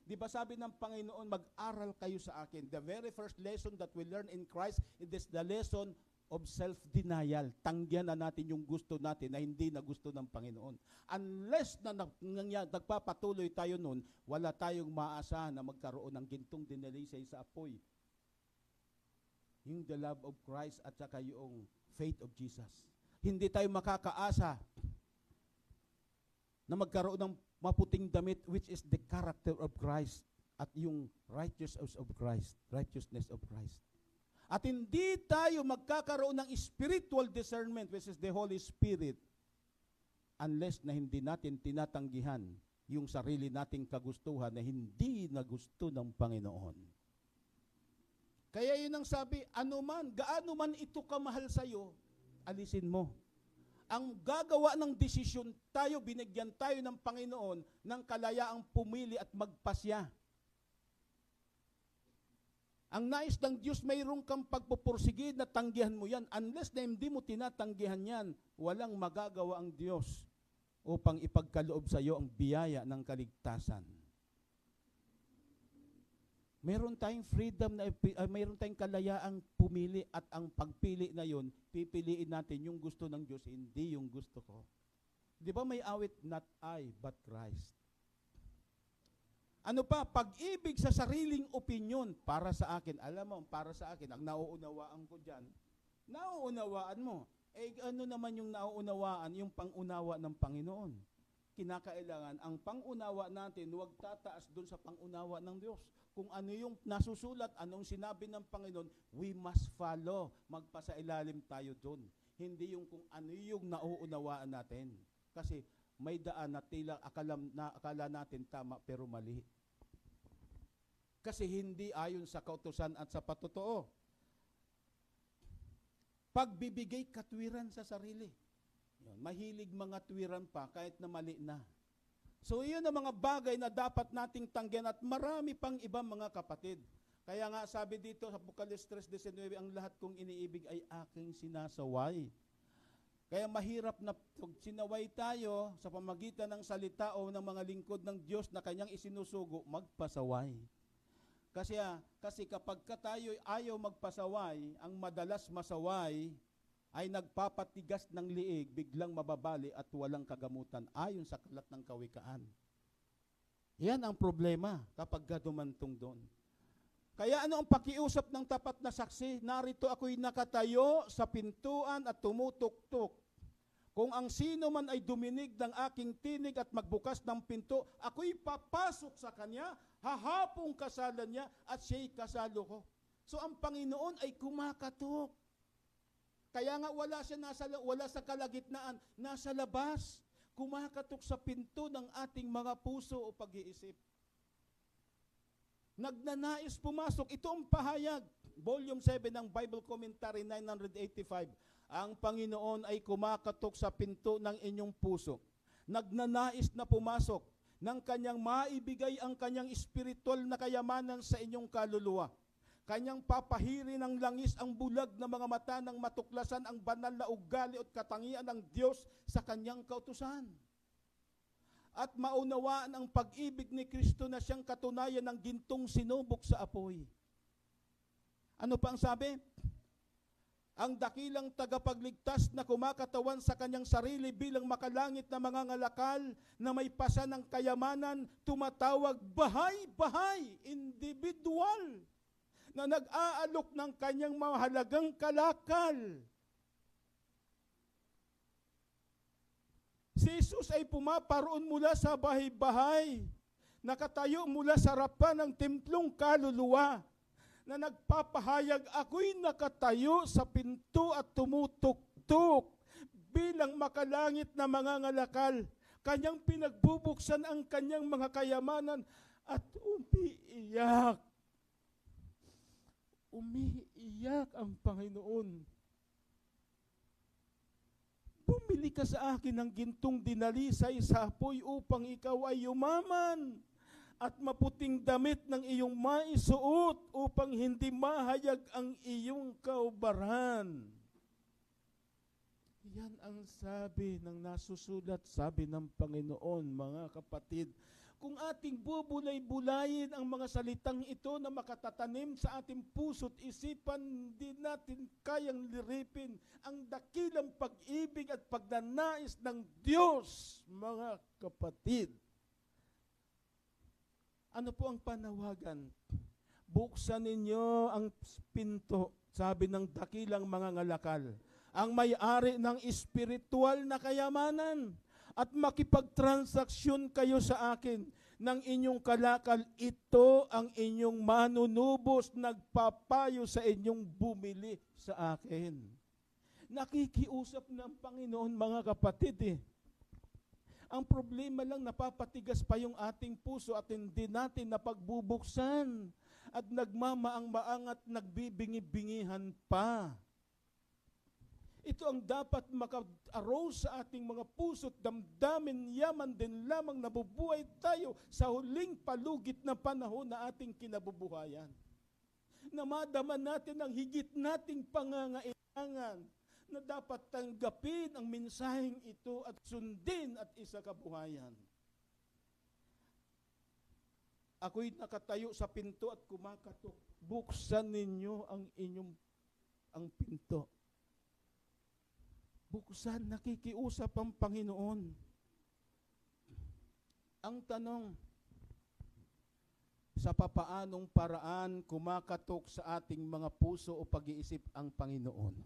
Di ba sabi ng Panginoon, mag-aral kayo sa akin. The very first lesson that we learn in Christ is the lesson of self-denial. Tanggihan na natin yung gusto natin na hindi na gusto ng Panginoon. Unless na nagpapatuloy tayo nun, wala tayong maaasahan na magkaroon ng gintong dinalisay sa apoy. Yung the love of Christ at saka yung faith of Jesus. Hindi tayo makakaasa na magkaroon ng maputing damit, which is the character of Christ at yung righteousness of Christ. At hindi tayo magkakaroon ng spiritual discernment, which is the Holy Spirit, unless na hindi natin tinatanggihan yung sarili nating kagustuhan na hindi na gusto ng Panginoon. Kaya yun ang sabi, gaano man ito kamahal sa'yo, alisin mo. Ang gagawa ng desisyon tayo, binigyan tayo ng Panginoon ng kalayaang pumili at magpasya. Ang nais ng Diyos, mayroong kang pagpupursigid na tanggihan mo yan. Unless na hindi mo tinatanggihan yan, walang magagawa ang Diyos upang ipagkaloob sa iyo ang biyaya ng kaligtasan. Meron tayong freedom, mayroon tayong kalayaang pumili at ang pagpili na yun, pipiliin natin yung gusto ng Diyos, hindi yung gusto ko. Di ba may awit, not I, but Christ. Ano pa? Pag-ibig sa sariling opinyon para sa akin. Alam mo, para sa akin, ang nauunawaan ko dyan, nauunawaan mo. Ano naman yung nauunawaan? Yung pangunawa ng Panginoon. Kinakailangan, ang pangunawa natin, huwag tataas dun sa pangunawa ng Diyos. Kung ano yung nasusulat, anong sinabi ng Panginoon, we must follow. Magpasailalim tayo dun. Hindi yung kung ano yung nauunawaan natin. Kasi may daan na tila akala natin tama pero mali. Kasi hindi ayon sa kautusan at sa patotoo. Pagbibigay katwiran sa sarili. Yun, mahilig mga twiran pa kahit na mali na. So yun ang mga bagay na dapat nating tanggihan at marami pang ibang mga kapatid. Kaya nga sabi dito sa Apocalypse 3:19, ang lahat kong iniibig ay aking sinasaway. Kaya mahirap na sinaway tayo sa pamagitan ng salita o ng mga lingkod ng Diyos na kanyang isinusugo, magpasaway. Kasi kapag tayo ayaw magpasaway, ang madalas masaway ay nagpapatigas ng liig, biglang mababali at walang kagamutan ayon sa kalat ng kawikaan. Yan ang problema kapag dumantong doon. Kaya ano ang pakiusap ng tapat na saksi? Narito ako'y nakatayo sa pintuan at tumutuktok. Kung ang sino man ay duminig ng aking tinig at magbukas ng pinto, ako'y papasok sa kanya, hahapong kasalan niya at siya'y kasalo ko. So ang Panginoon ay kumakatok. Kaya nga wala sa kalagitnaan, nasa labas. Kumakatok sa pinto ng ating mga puso o pag-iisip. Nagnanais pumasok. Ito ang pahayag. Volume 7 ng Bible Commentary 985. Ang Panginoon ay kumakatok sa pinto ng inyong puso. Nagnanais na pumasok ng kanyang maibigay ang kanyang espiritual na kayamanan sa inyong kaluluwa. Kanyang papahiri ng langis ang bulag na mga mata ng matuklasan ang banal na ugali at katangian ng Diyos sa kanyang kautusan. At maunawaan ang pag-ibig ni Kristo na siyang katunayan ng gintong sinubok sa apoy. Ano pa ang sabi? Ang dakilang tagapagligtas na kumakatawan sa kanyang sarili bilang makalangit na mga ngalakal na may pasa ng kayamanan, tumatawag bahay-bahay, individual, na nag-aalok ng kanyang mahalagang kalakal. Si Jesus ay pumaparoon mula sa bahay-bahay, nakatayo mula sa harapan ng templong kaluluwa, na nagpapahayag, ako'y nakatayo sa pinto at tumutuktok bilang makalangit na mga ngalakal. Kanyang pinagbubuksan ang kanyang mga kayamanan at umiiyak. Umiiyak ang Panginoon. Bumili ka sa akin ng gintong dinalisay sa apoy upang ikaw ay yumaman. at maputing damit ng iyong maisuot upang hindi mahayag ang iyong kaubaran. Yan ang sabi ng nasusulat, sabi ng Panginoon, mga kapatid. Kung ating bubulay-bulayin ang mga salitang ito na makatatanim sa ating puso't isipan, hindi natin kayang liripin ang dakilang pag-ibig at pagnanais ng Diyos, mga kapatid. Ano po ang panawagan? Buksan ninyo ang pinto, sabi ng dakilang mga ngalakal, ang may-ari ng espiritual na kayamanan, at makipagtransaksyon kayo sa akin ng inyong kalakal. Ito ang inyong manunubos, nagpapayo sa inyong bumili sa akin. Nakikiusap ng Panginoon, mga kapatid. Ang problema lang, napapatigas pa yung ating puso at hindi natin napagbubuksan at nagmamaang-maang at nagbibingi-bingihan pa. Ito ang dapat maka-arose sa ating mga puso't damdamin, yaman din lamang nabubuhay tayo sa huling palugit na panahon na ating kinabubuhayan. Na madama natin ang higit nating pangangailangan na dapat tanggapin ang mensaheng ito at sundin at isakabuhayan. Ako'y nakatayo sa pinto at kumakatok. Buksan ninyo ang pinto. Buksan, nakikiusap ang Panginoon. Ang tanong, sa papaanong paraan kumakatok sa ating mga puso o pag-iisip ang Panginoon?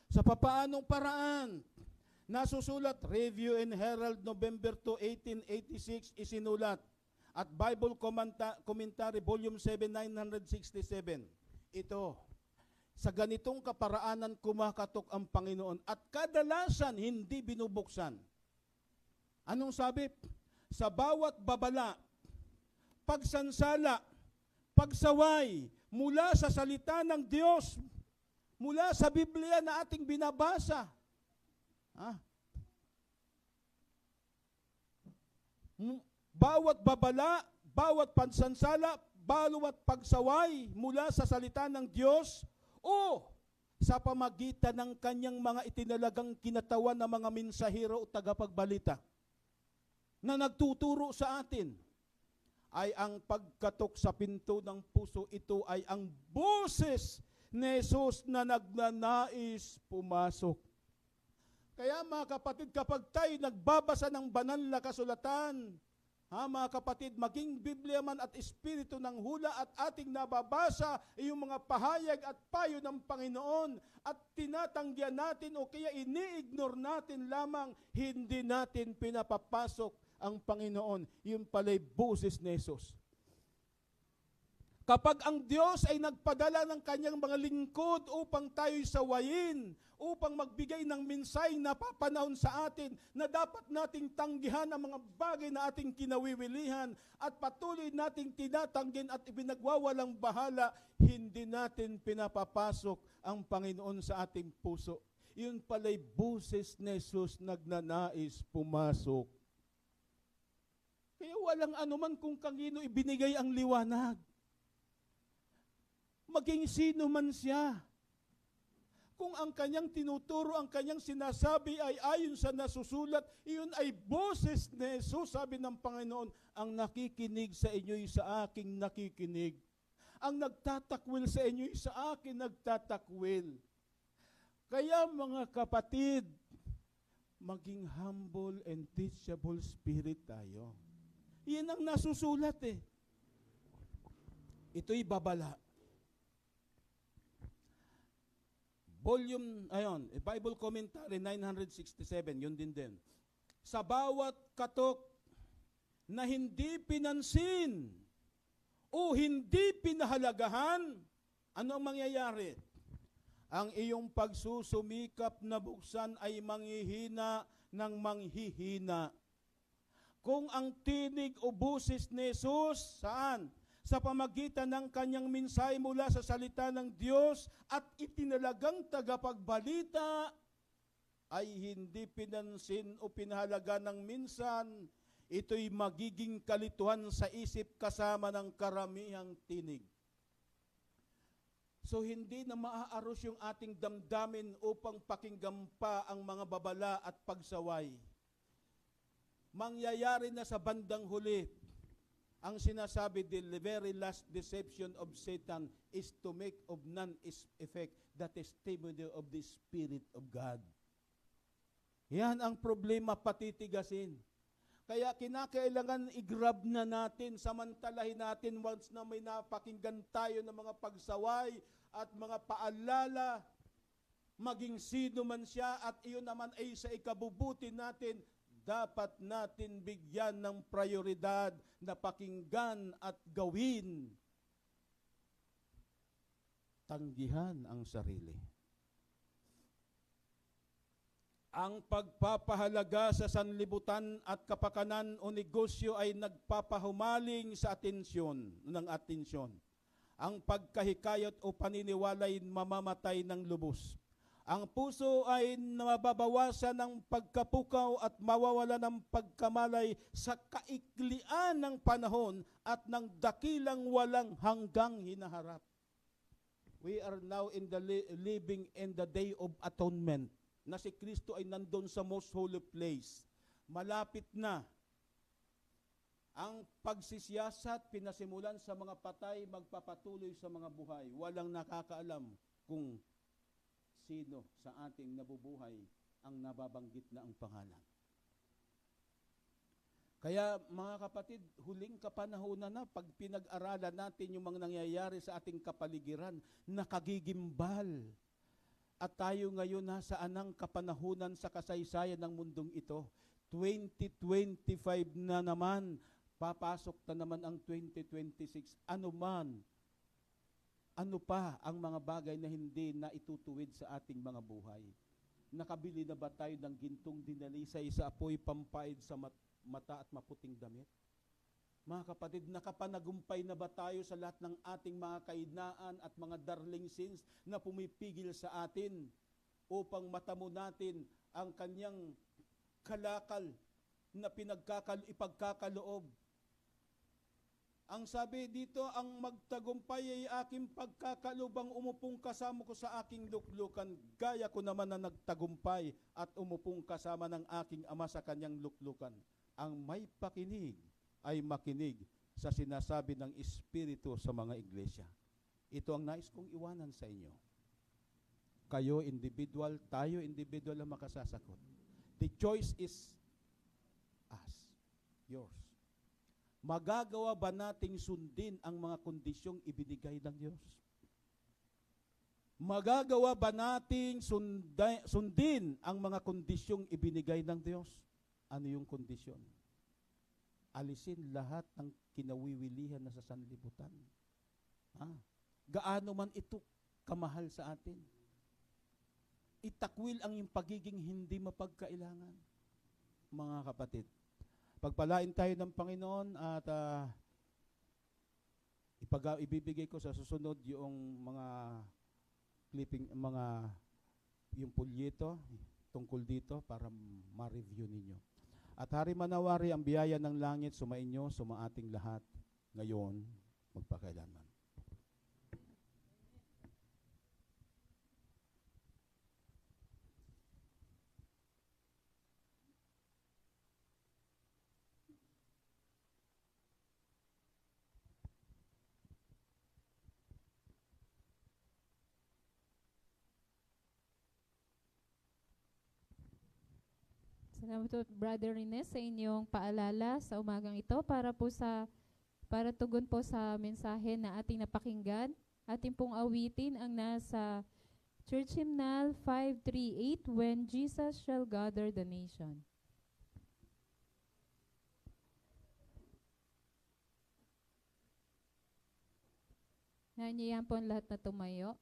Sa papaanong paraan? Nasusulat, Review and Herald, November 2, 1886, isinulat. At Bible Commentary, Volume 7, 967. Ito, sa ganitong kaparaanan kumakatok ang Panginoon at kadalasan hindi binubuksan. Anong sabi? Sa bawat babala, pagsansala, pagsaway mula sa salita ng Diyos, mula sa Biblia na ating binabasa. Bawat babala, bawat pansansala, bawat pagsaway mula sa salita ng Diyos, o sa pamagitan ng kanyang mga itinalagang kinatawan ng mga mensahero o tagapagbalita na nagtuturo sa atin, ay ang pagkatok sa pinto ng puso. Ito ay ang boses ni Jesus na nagnanais pumasok. Kaya mga kapatid, kapag tayo nagbabasa ng banal na kasulatan, mga kapatid, maging Biblia man at Espiritu ng hula at ating nababasa yung mga pahayag at payo ng Panginoon at tinatanggihan natin o kaya ini-ignore natin lamang, hindi natin pinapapasok ang Panginoon. Yun pala'y boses ni Jesus. Kapag ang Diyos ay nagpadala ng kanyang mga lingkod upang tayo'y sawayin, upang magbigay ng mensahe na papanahon sa atin na dapat nating tanggihan ang mga bagay na ating kinawiwilihan at patuloy nating tinatanggin at ibinagwawalang bahala, hindi natin pinapapasok ang Panginoon sa ating puso. Yun pala'y boses ni Jesus nagnanais pumasok. Kaya walang anuman kung kanino ibinigay ang liwanag. Maging sino man siya. Kung ang kanyang tinuturo, ang kanyang sinasabi ay ayon sa nasusulat, iyon ay boses ni Jesus, sabi ng Panginoon, ang nakikinig sa inyo'y sa aking nakikinig. Ang nagtatakwil sa inyo'y sa akin nagtatakwil. Kaya mga kapatid, maging humble and teachable spirit tayo. Iyan ang nasusulat eh. Ito'y babala. Volume, Bible Commentary 967, yun din. Sa bawat katok na hindi pinansin o hindi pinahalagahan, ano ang mangyayari? Ang iyong pagsusumikap na buksan ay manghihina ng manghihina. Kung ang tinig o boses ni Jesus, saan? Sa pamagitan ng kanyang mensahe mula sa salita ng Diyos at itinalagang tagapagbalita ay hindi pinansin o pinahalaga ng minsan, ito'y magiging kalituhan sa isip kasama ng karamihang tinig. So hindi na maaaros yung ating damdamin upang pakinggan pa ang mga babala at pagsaway. Mangyayari na sa bandang huli, ang sinasabi, the very last deception of Satan is to make of none effect the testimony of the Spirit of God. Yan ang problema, patitigasin. Kaya kinakailangan i-grab na natin, samantalahin natin once na may napakinggan tayo ng mga pagsaway at mga paalala, maging sino man siya at iyon naman ay sa ikabubuti natin, dapat natin bigyan ng prioridad na pakinggan at gawin. Tanggihan ang sarili. Ang pagpapahalaga sa sanlibutan at kapakanan o negosyo ay nagpapahumaling sa atensyon. Ang pagkahikayat o paniniwalay mamamatay ng lubos. Ang puso ay mababawasan ng pagkapukaw at mawawala ng pagkamalay sa kaiklian ng panahon at ng dakilang walang hanggang hinaharap. We are now in the living in the day of atonement, na si Kristo ay nandun sa most holy place. Malapit na ang pagsisiyasat, pinasimulan sa mga patay, magpapatuloy sa mga buhay. Walang nakakaalam kung sino sa ating nabubuhay ang nababanggit na ang pangalan. Kaya mga kapatid, huling kapanahunan na pag pinag-aralan natin yung mga nangyayari sa ating kapaligiran, nakagigimbal. At tayo ngayon nasa anang kapanahunan sa kasaysayan ng mundong ito. 2025 na naman, papasok na naman ang 2026. Ano pa ang mga bagay na hindi na itutuwid sa ating mga buhay? Nakabili na ba tayo ng gintong dinalisay sa apoy pampaid sa mata at maputing damit? Mga kapatid, nakapanagumpay na ba tayo sa lahat ng ating mga kahinaan at mga darling sins na pumipigil sa atin upang matamo natin ang kanyang kalakal na ipagkakaloob? Ang sabi dito, ang magtagumpay ay aking pagkakalubang umupong kasama ko sa aking luklukan, gaya ko naman na nagtagumpay at umupong kasama ng aking ama sa kanyang luklukan. Ang may pakinig ay makinig sa sinasabi ng Espiritu sa mga iglesia. Ito ang nais kong iwanan sa inyo. Kayo individual, tayo individual ang makasasagot. The choice is us, yours. Magagawa ba nating sundin ang mga kondisyong ibinigay ng Diyos? Magagawa ba nating sundin ang mga kondisyong ibinigay ng Diyos? Ano yung kondisyon? Alisin lahat ng kinawiwilihan na sa sanlibutan. Gaano man ito kamahal sa atin. Itakwil ang yung pagiging hindi mapagkailangan. Mga kapatid, pagpalain tayo ng Panginoon at ibibigay ko sa susunod yung mga clipping, yung pulyeto tungkol dito para ma-review ninyo. At hari manawari ang biyaya ng langit sumainyo, sumaating lahat, ngayon, magpakailanman. Salamat po, Brother Rines, sa inyong paalala sa umagang ito para tugon po sa mensahe na ating napakinggan. Ating pong awitin ang nasa Church Hymnal 538, When Jesus Shall Gather the Nation. Nanyayan po ang lahat na tumayo.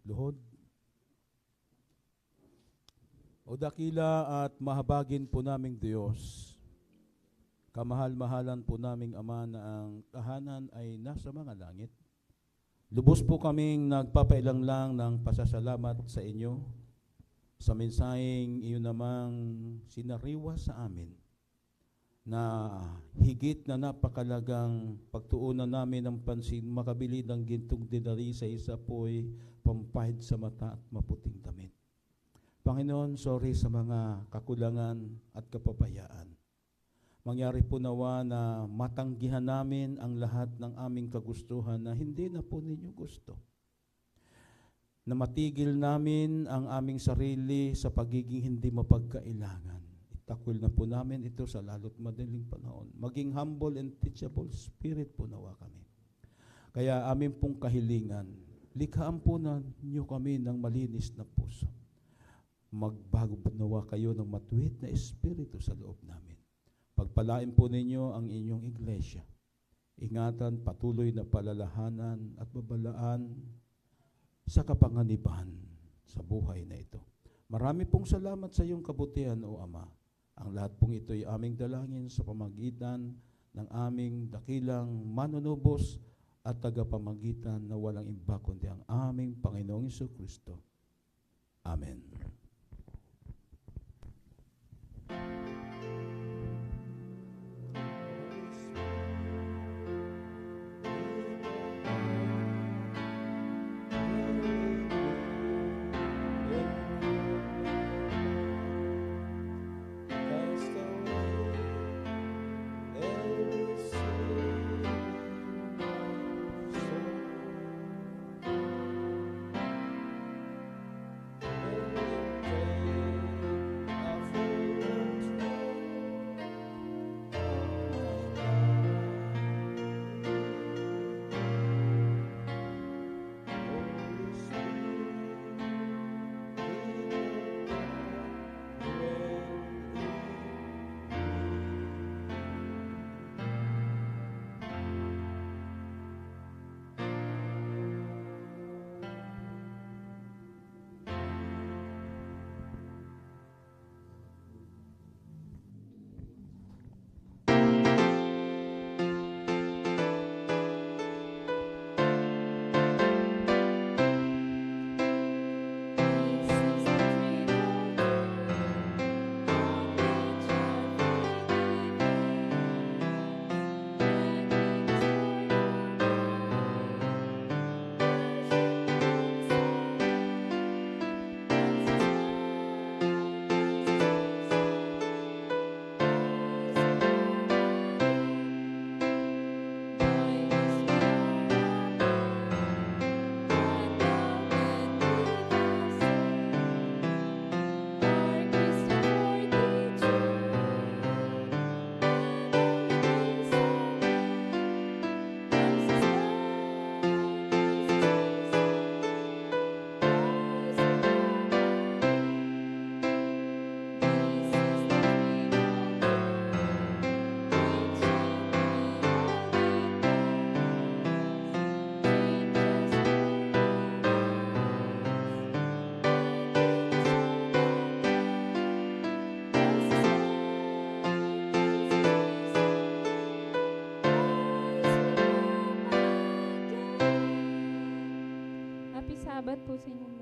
luhod. O dakila at mahabagin po naming Diyos, kamahal-mahalan po naming Ama na ang tahanan ay nasa mga langit. Lubos po kaming nagpapailang lang ng pasasalamat sa inyo sa mensaheng iyon namang sinariwa sa amin na higit na napakalagang pagtuunan namin ng pansin, makabili ng gintong dinari sa isa po'y pampahid sa mata at maputing damit. Panginoon, sorry sa mga kakulangan at kapabayaan. Mangyari po nawa na matanggihan namin ang lahat ng aming kagustuhan na hindi na po ninyo gusto. Na matigil namin ang aming sarili sa pagiging hindi mapagkailangan. Itakwil na po namin ito sa lalo't madaling panahon. Maging humble and teachable spirit po nawa kami. Kaya amin pong kahilingan, likhaan po na niyo kami ng malinis na puso. Magbago nawa kayo ng matuwid na espiritu sa loob namin. Pagpalain po ninyo ang inyong iglesia. Ingatan, patuloy na palalahanan at babalaan sa kapanganiban sa buhay na ito. Marami pong salamat sa iyong kabutihan, O Ama. Ang lahat pong ito ay aming dalangin sa pamagitan ng aming dakilang manunubos at tagapamagitan na walang iba kundi ang aming Panginoong Jesucristo. Amen. Sabat po sa inyong